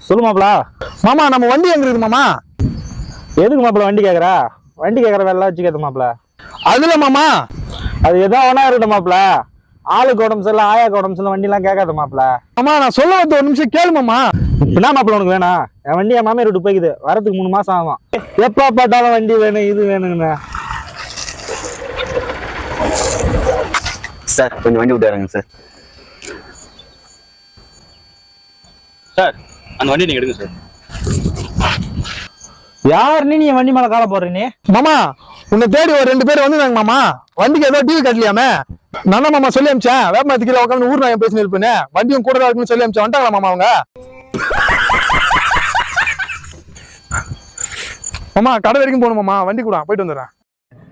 சொல்லு மாப்பிள. மாமா நம்ம வண்டி எங்க இருக்குது மாமா? எதுக்கு மாப்பிள வண்டி கேக்குற? வண்டி கேக்குற வேலை வச்சுக்காத மாப்பிள. அதுல மாமா அது எதோ ஒன்னா இருக்கட்டும் மாப்பிள. ஆளுக்கு உடம்பு சரியில்லை, ஆயாக்கு உடம்பு சரியில்லை, வண்டி எல்லாம் கேட்காத மாப்பிள. மாமா நான் சொல்ல வந்து ஒரு நிமிஷம் கேளு மாமா. என்ன மாப்பிள உனக்கு வேணாம்? என் வண்டி என் மாமியார் விட்டு போய்க்குது, வரதுக்கு 3 மாசம் ஆகும். எப்ப பார்த்தாலும் வண்டி வேணும் இது வேணுங்கண்ணா. சார் கொஞ்சம் வண்டி விட்டாருங்க சார். சார் அந்த வண்டி நீங்க எடுங்க சார். யார் நீ என் வண்டி மேல கால போடுற நீ? மாமா உன்னை தேடி ஒரு 2 பேர் வந்துருந்தாங்க மாமா. வண்டிக்கு ஏதோ டிவி கட்டலையாமே. நான் தான் மாமா சொல்லி அமிச்சேன். வேப்பமரத்து கீழே உட்காந்து ஊர் நான் பேசி இருப்பேன்னு வண்டியும் கூட இருக்குன்னு சொல்லி அமிச்சேன். வந்துட்டாங்களா மாமா அவங்க? மாமா கடை வரைக்கும் போகணும் மாமா. வண்டி கூட போயிட்டு வந்துடுறேன்.